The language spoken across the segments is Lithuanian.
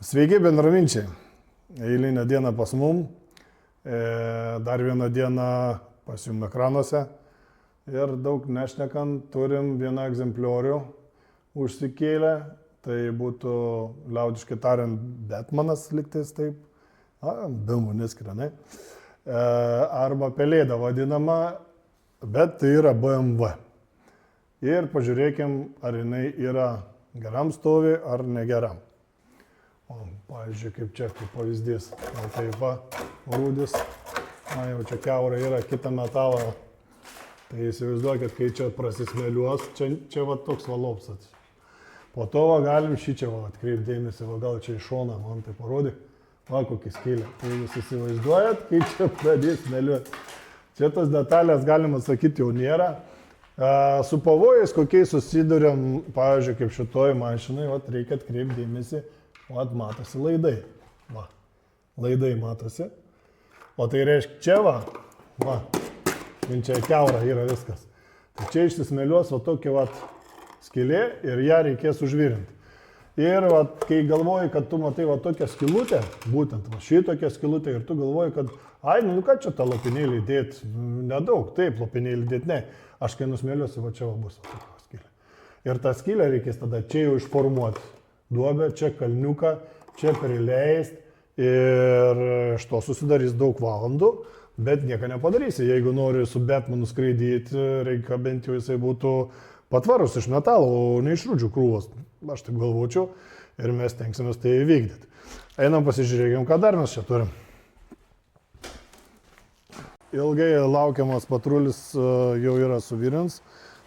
Sveiki bendraminčiai. Eilinę dieną pas mum, dar vieną dieną pas jum ekranuose. Ir daug nešnekant, turim vieną egzempliorių užsikėlę. Tai būtų, liaudiškai tariant, Batmanas liktais taip. Bimų neskiria, ne? Arba pelėda vadinama, bet tai yra BMW. Ir pažiūrėkim, ar jinai yra geram stovi ar negeram. O, pavyzdžiui, kaip čia, kaip pavyzdys. Taip va, rūdis. Jau čia kiaura yra, kitą metalą. Tai įsivaizduokit, kai čia prasismeliuos, čia va toks valopsas. Po to va, galim šį čia va, atkreipdėmėsi, va, gal čia iš šoną, man tai parodė. Va, kokį skylę. Tai jūs įsivaizduojat, kai čia pradės smeliuoti. Čia tos detalės, galima sakyti, jau nėra. Su pavojais, kokiais susiduriam, pavyzdžiui, kaip šitoj mašinai, va, reikia atkreipdėmėsi. O matosi laidai. Va. Laidai matosi. O tai reiškia čia va. Čia kiaura yra viskas. Tai čia išsismeliuos va tokia va skylė ir ją reikės užvirinti. Ir va, kai galvoji, kad tu matai va tokią skylutę, būtent va šitokią skylutę ir tu galvoji, kad nu ką čia tą lopinėlį dėti, nedaug, taip, lopinėlį dėti, ne. Aš kai nusmeliuosi, va čia va bus va tokia skylė. Ir tą skylę reikės tada čia jau išformuoti. Duobę, čia kalniuką, čia prileist ir iš to susidarys daug valandų, bet nieko nepadarysi. Jeigu nori su Batmanu skraidyti, reikia bent jau jisai būtų patvarus iš metalo, o ne iš rūdžių krūvos. Aš taip galvočiau ir mes tenksimės tai įvykdyti. Einam pasižiūrėkim, ką dar mes čia turim. Ilgai laukiamas patrulis jau yra suvirins.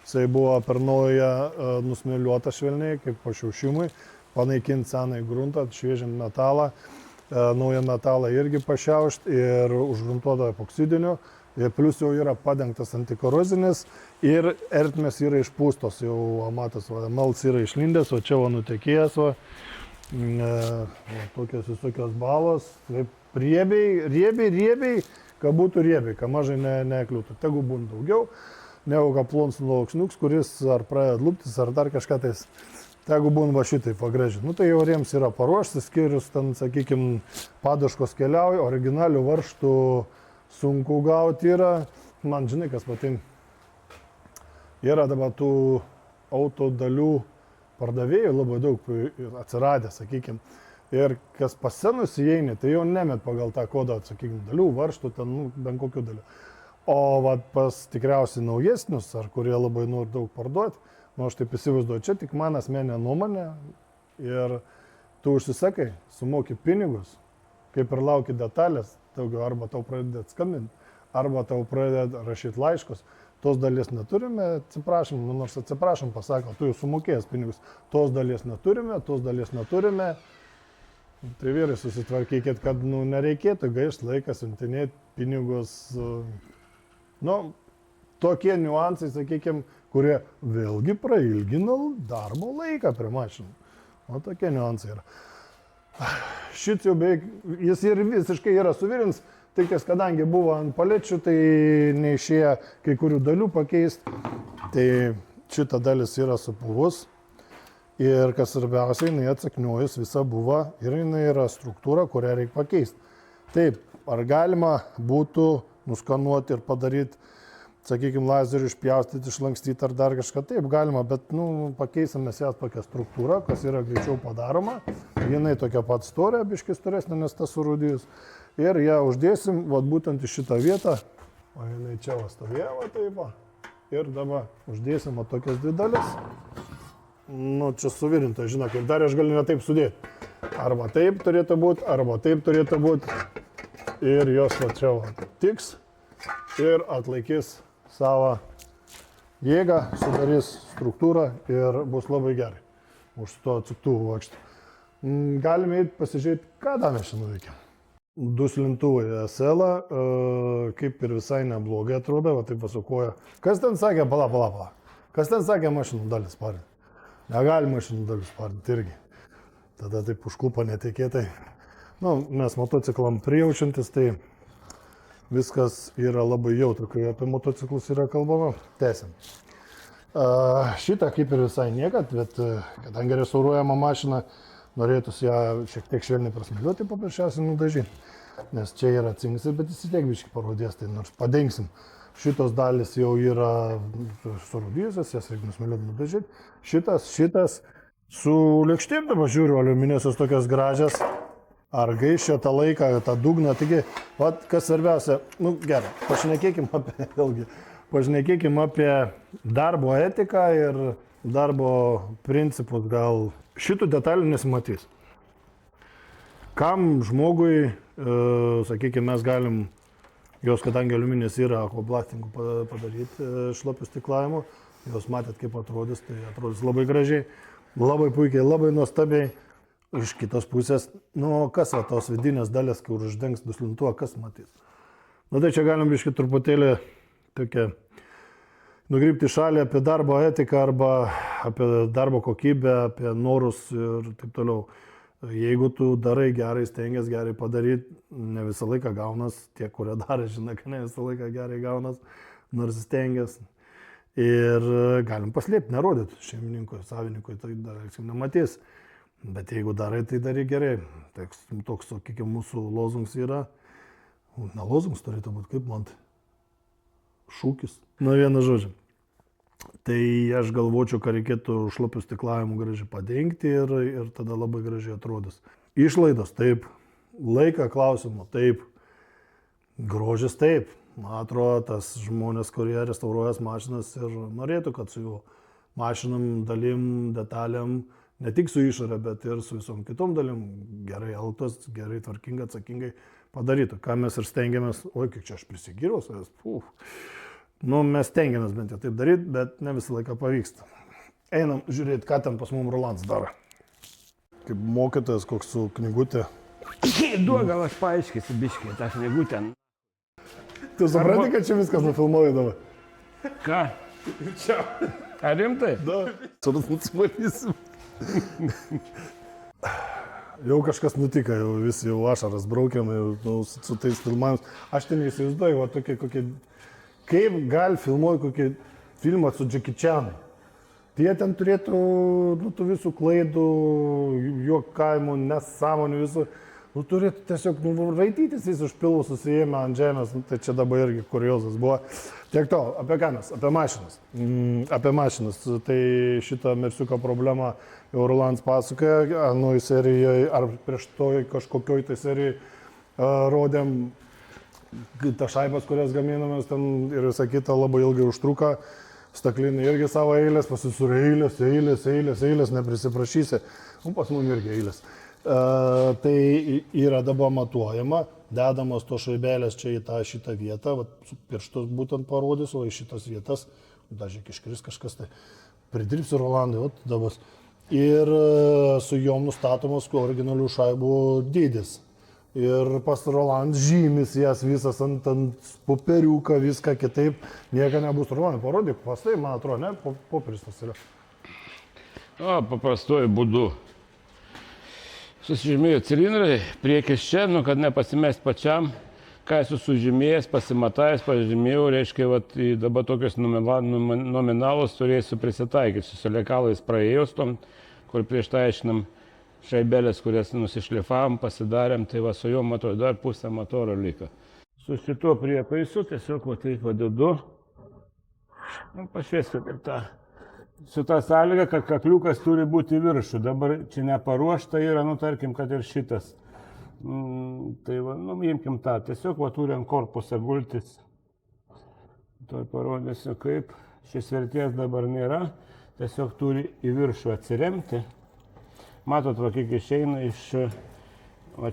Jisai buvo per naują nusmeliuotą švelniai, kaip pašiaušimui. Panaikinti senąjį gruntą, šviežiant metalą, naują metalą irgi pašiaušti ir užgruntuotą epoksidiniu. Ir plus jau yra padengtas antikorozinis ir ertmės yra išpūstos, jau matas, mals yra išlindęs, o čia va nutekėjęs, tokios visokios balos, riebiai, kad būtų riebiai, kad mažai nekliūtų. Tegu būtų daugiau, negu kad plons sluoksniuks, kuris ar pradeda luptis, ar dar kažką tais. Tegu būn va šitai pagražinti. Nu tai jau riems yra paruoštas, skirius ten, sakykime, padaškos keliauja, originalių varžtų sunku gauti yra. Man žinai, kas patinka. Yra dabar tų auto dalių pardavėjų labai daug atsiradę, sakykime. Ir kas pas senus įeini, tai jau nemet pagal tą kodą, sakykime, dalių, varžtų, ten, bent kokių dalių. O va, pas tikriausiai naujesnius, ar kurie labai nori daug parduoti, aš taip įsivaizduoju, čia tik man asmeninė nuomonė ir tu užsisakai, sumoki pinigus, kaip ir lauki detalės, arba tau pradėt skambinti, arba tau pradėt rašyti laiškus. Tos dalies neturime, atsiprašom, nors atsiprašom, pasako, tu jau sumokėjęs pinigus, tos dalies neturime. Tai vyrai susitvarkykit, kad nereikėtų gaišti laiką, siuntinėti pinigus. Tokie niuansai, sakykime, kurie vėlgi prailgina darbo laiką prie mašinų. O tokie niuansai yra. Šit jau beveik, jis ir visiškai yra suvirins, tik kadangi buvo ant palečių, tai neišėjo kai kurių dalių pakeisti. Tai šita dalis yra supuvus. Ir kas svarbiausia, jinai atsakniojus visa buvo ir jinai yra struktūra, kurią reikia pakeisti. Taip, ar galima būtų nuskanuoti ir padaryti, sakykime, lazerių išpjaustyti, išlankstyti ar dar kažką, taip galima, bet pakeisim mes ją tokią struktūrą, kas yra greičiau padaroma. Jinai tokia pat storė, biškis storesnė, nes tas surūdijus. Ir ją uždėsim, būtent į šitą vietą, o jinai čia stovėjo, taip va. Ir dabar uždėsim tokias dvi dalis. Čia suvirinta, žinok, ir dar aš galiu ne taip sudėti. Arba taip turėtų būti, arba taip turėtų būti. Ir jos čia tiks ir atlaikys savo jėgą, sudarys struktūrą ir bus labai gerai. Už to atsuktuvų vaikštą. Galime eiti pasižiūrėti, ką dar mes šiandien veikiam. Du slintuvai SL, kaip ir visai neblogai atrodo, va taip pasukoja. Kas ten sakė, pala. Kas ten sakė mašinų dalis sparinti? Negali mašinų dalis sparinti irgi. Tada taip užklupa netikėtai. Mes motociklam prijaučiantis, tai viskas yra labai jautru, kai apie motociklus yra kalbama. Tęsim. Šitą kaip ir visai niekad, bet kadangi restauruojama mašina, norėtųsi ją šiek tiek švelniai prasmėliuoti, paprasčiausiai nudažyti. Nes čia yra cingsas, bet jis tiek biškai parodės, tai nors padengsim. Šitos dalis jau yra surūdyjusios, jas reikia nusmėliuoti, nudažyti. Šitas su lėkštėm dabar žiūriu, aliuminėsios tokios gražios. Ar gaiščia tą laiką, tą dugną. Taigi, vat, kas svarbiausia, gerai, pašnekėkim apie darbo etiką ir darbo principus. Gal šitų detalių nesimatys. Kam žmogui, sakykime, mes galim, jos kadangi aliuminės yra akvaplastingu padaryti šlapių stiklavimu, jos matėt kaip atrodys, tai atrodys labai gražiai, labai puikiai, labai nuostabiai. Iš kitos pusės, kas va tos vidinės dalės, kur uždengs duslintuo, kas matys. Tai čia galim biškai truputėlį tokia nugrypti šalį apie darbo etiką arba apie darbo kokybę, apie norus ir taip toliau. Jeigu tu darai gerai, stengiasi gerai padaryti, ne visą laiką gaunas, tie, kurie darė, žinai, kad ne visą laiką gerai gaunas, nors stengiasi. Ir galim paslėpti, nerodyti šeimininkui, savininkui, tai dar nematys. Bet jeigu darai, tai darai gerai. Toks, sakykime, mūsų lozungas yra, ne lozungas turėtų būti, kaip man, šūkis, vienu žodžiu. Tai aš galvočiau, kad reikėtų šlapių stiklavimu gražiai padengti ir tada labai gražiai atrodys. Išlaidos taip, laiką klausimo taip, grožis taip. Man atrodo, tas žmonės, kurie restauruojas mašinas ir norėtų, kad su jų mašinom, dalim, detalėm, ne tik su išorė, bet ir su visom kitom dalim gerai elgtos, gerai, tvarkingai, atsakingai padarytų. Ką mes ir stengiamės, kiek čia aš prisigyriau savęs, mes stengiamės bent jau taip daryti, bet ne visą laiką pavyksta. Einam žiūrėti, ką ten pas mums Rolandas daro. Kaip mokytojas, koks su knygutė. Duok, gal aš paaiškysiu biškai tą knygutę. Tu supranti, kad čia viskas nufilmuoja dabar? Ką? Čia. Ar rimtai? Da. Suratmatysim. Jau kažkas nutika, jau ašaras braukiam, su tais filmavimus. Aš ten įsivaizduoju, tokie kokie, kaip gali filmuoti kokį filmą su Jackie Chan'u. Tai jie ten turėtų, tų visų klaidų, juokavimų, nesąmonių, visų. Turėtų tiesiog raitytis, jis už pilvų susijėmė ant žemės, tai čia dabar irgi kuriozas buvo. Tiek to, apie ką mes? Apie mašinas. Apie mašinas. Tai šitą Mersiuko problemą jau Rolandas pasakoja, anoj serijoje ar prieš to kažkokioj tai serijai rodėm tas šaibas, kurias gaminamės ten ir visą kitą labai ilgai užtruko. Staklinai irgi savo eilės, pasisūrė eilės, neprisiprašysi. Pas mum irgi eilės. Tai yra dabar matuojama, dedamos to šaibelės čia į šitą vietą, su pirštus būtent parodys, o į šitas vietas, dažyk iškris kažkas, tai pridirbsi Rolandai, dabar. Ir su jom nustatomos originalių šaibų dydis. Ir pas Rolandas žymis jas visas ant popieriuką, viską kitaip, nieko nebus. Rolandai, parodyk, pastai, man atrodo, ne, popieris tas yra. Paprastuoju būdu. Susižymėjo cilindrai, priekis čia, kad nepasimest pačiam, ką esu sužymėjęs, pasimatavęs, pažymėjau, reiškia, dabar tokius nominalus turėsiu prisitaikyti. Su selekalais praėjus tom, kur prieš tai aiškinam šaibelės, kurias nusišlifavom, pasidarėm, tai su juo matau, dar pusę motoro liko. Su šituo priepaisu tiesiog taip vadedu, pašviesiu kaip tą. Su ta sąlyga, kad kakliukas turi būti viršų. Dabar čia neparuošta yra, tarkim, kad ir šitas. Tai imkim tą. Tiesiog turi ant korpusą gultis. Tuoj parodysiu kaip. Šis vertės dabar nėra. Tiesiog turi į viršų atsiremti. Matot, kiek išeina iš...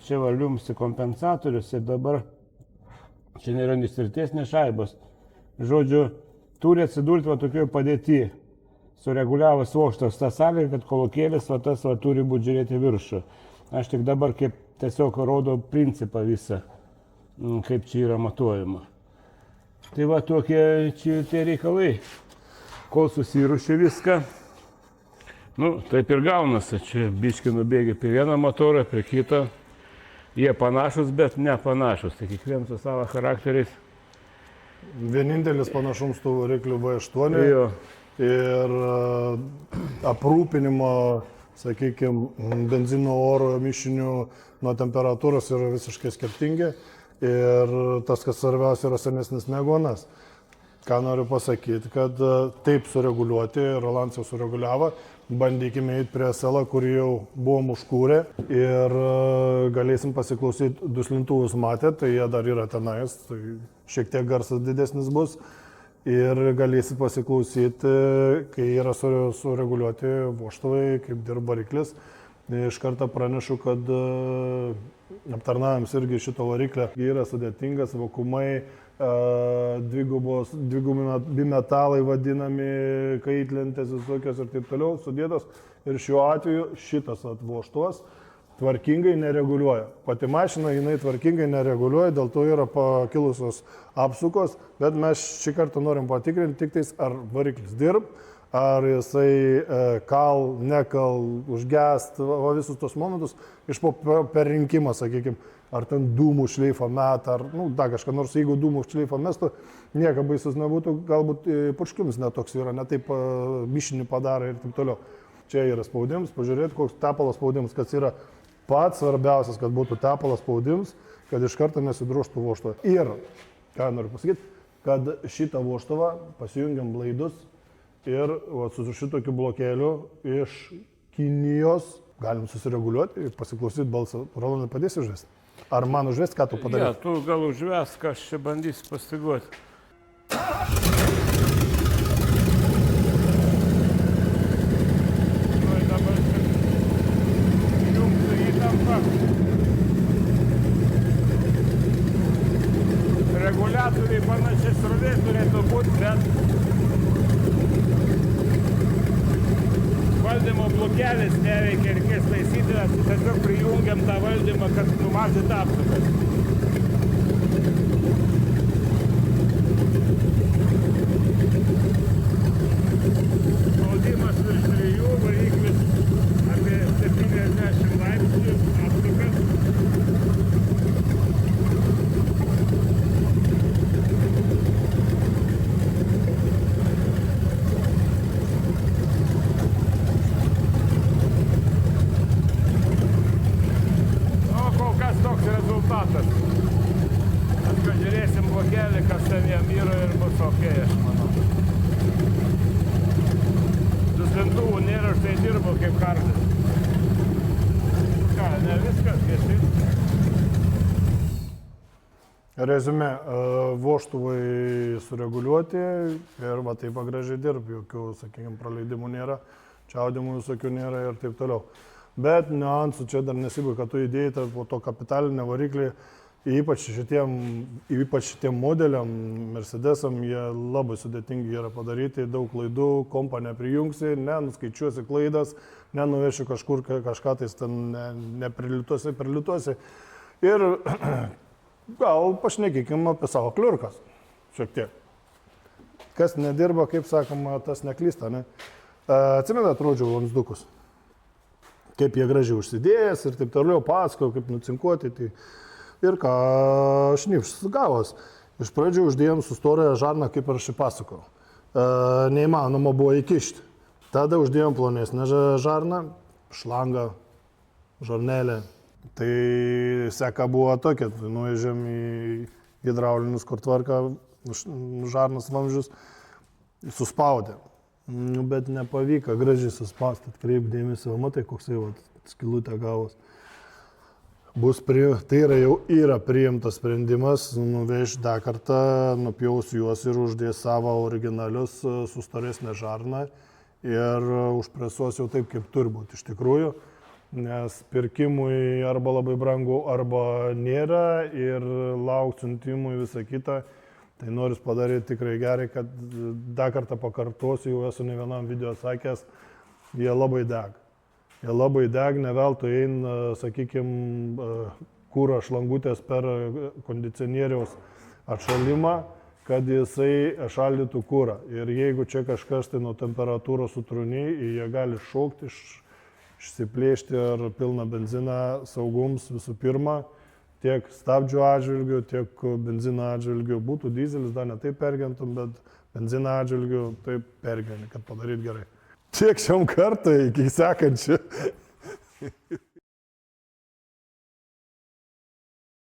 čia liumsi kompensatorius ir dabar čia nėra nestvirtesnės šaibos. Žodžiu, turi atsidurti tokioj padėtyje. Sureguliavus vožtas tą sąlygą, kad kolokėlis tas turi būti žiūrėti viršų. Aš tik dabar kaip tiesiog rodo principą visą, kaip čia yra matuojama. Tai tokie čia tie reikalai. Kol susiruoši viską, taip ir gaunasi. Čia biški nubėgi prie vieną motorą, prie kitą. Jie panašus, bet ne panašus. Tai kiekvienas su savo charakteriais. Vienintelis panašums tų variklių V8. Ir aprūpinimo sakykime, benzino oro mišinių nuo temperatūros yra visiškai skirtingi ir tas, kas svarbiausia, yra senesnis negu anas. Ką noriu pasakyti, kad taip sureguliuoti, Rolandas jau sureguliavo, bandykime eiti prie SL, kurį jau buvom užkūrę ir galėsim pasiklausyti duslintuvus matę, tai jie dar yra tenais, tai šiek tiek garsas didesnis bus ir galėsi pasiklausyti, kai yra sureguliuoti vožtuvai, kaip dirba variklis. Iš karto pranešu, kad aptarnavimas irgi šito variklio yra sudėtingas, vakumai, dvigubi metalai vadinami, kaitlentės visokios ir taip toliau sudėtos. Ir šiuo atveju šitas vožtuvas tvarkingai nereguliuoja. Pati mašina jinai tvarkingai nereguliuoja, dėl to yra pakilusios apsukos, bet mes šį kartą norim patikrinti tik tais, ar variklis dirb, ar jisai kal, nekal, užgest, o visus tos momentus iš per rinkimą, sakykime, ar ten dūmų šleifą metą, ar, dar kažką, nors jeigu dūmų šleifą mestų, nieko baisus nebūtų, galbūt purškimas netoks yra, netaip mišinį padaro ir taip toliau. Čia yra spaudimas, pažiūrėti, koks tepalas spaudimas, kas yra pats svarbiausias, kad būtų tepalas spaudimas, kad iš karto nesidrožtų vožtuvą. Ir, ką noriu pasakyti, kad šitą vožtuvą pasijungiam laidus ir su šitokiu blokėliu iš Kinijos galim susireguliuoti ir pasiklausyti balsą. Rolandai, padėsi užvesti? Ar man užvesti, ką tu padarai? Ja, tu gal užves, ką aš čia bandysiu pastiguoti. Reguliatoriai panašiai srovės turėtų būti, bet valdymo blokelis neveikia, reikės taisyti, tiesiog prijungiam tą valdymą, kad numažinti apsukas. Spaudimas virš 3, variklis apie 70 laipsnių, apsukas. Rezultatas. Paskui žiūrėsim blokelį, kas ten jam yra ir bus ok, aš manau. Duslintuvų nėra, štai dirbo kaip kardas. Ką, ne viskas, tiesi? Reziumė, vožtuvai sureguliuoti ir va taip gražiai dirb, jokių, sakykime, praleidimų nėra, čiaudimų visokių nėra ir taip toliau. Bet niuansų čia dar nesibūk, kad tu įdėjai po to kapitalinę variklį, ypač šitiem modeliam, Mercedesam, jie labai sudėtingi yra padaryti, daug klaidų, kompą neprijungsi, nenuskaičiuosi klaidas, nenuveši kažkur kažką tais ten neprilituosi. Ir gal pašnekėkim apie savo kliurkas, šiek tiek. Kas nedirba, kaip sakoma, tas neklysta, ne? Atsimenat rodžiau landsdukus? Kaip jie gražiai užsidėjęs ir taip toliau pasakojo, kaip nucinkuoti. Tai ir ką šnipštas gavos. Iš pradžių uždėjom su storąją žarną, kaip ir aš pasakojau. Neįmanoma buvo įkišti. Tada uždėjom plonesnę žarną, šlangą, žarnelę. Tai seka buvo tokia, nuvežėm į hidraulinius, kur tvarka žarnas vamzdžius, suspaudė. Bet nepavyko gražiai suspausti, atkreip dėmesį, matai, koksai skilutė gavos. Tai jau yra priimtas sprendimas, nuveš dar kartą, nupjaus juos ir uždės savo originalius su storesnė žarna ir užpresuos jau taip, kaip turi būti iš tikrųjų, nes pirkimui arba labai brangu, arba nėra ir laukti siuntimui visą kitą. Tai noriu padaryti tikrai gerai, kad dar kartą pakartosiu, jau esu ne vienam video sakęs, jie labai deg. Jie labai deg, ne veltui eina, sakykime, kūro šlangutės per kondicionieriaus atšalimą, kad jisai šaldytų kūrą. Ir jeigu čia kažkas tai nuo temperatūros sutrūniai, jie gali šaukti, išsiplėšti ar pilną benziną saugums visų pirma. Tiek stabdžių atžvilgių, tiek benzino atžvilgių. Būtų dizelis, dar ne taip pergentum, bet benzino atžvilgių taip pergeni, kad padaryt gerai. Tiek šiom kartą, iki sekančių.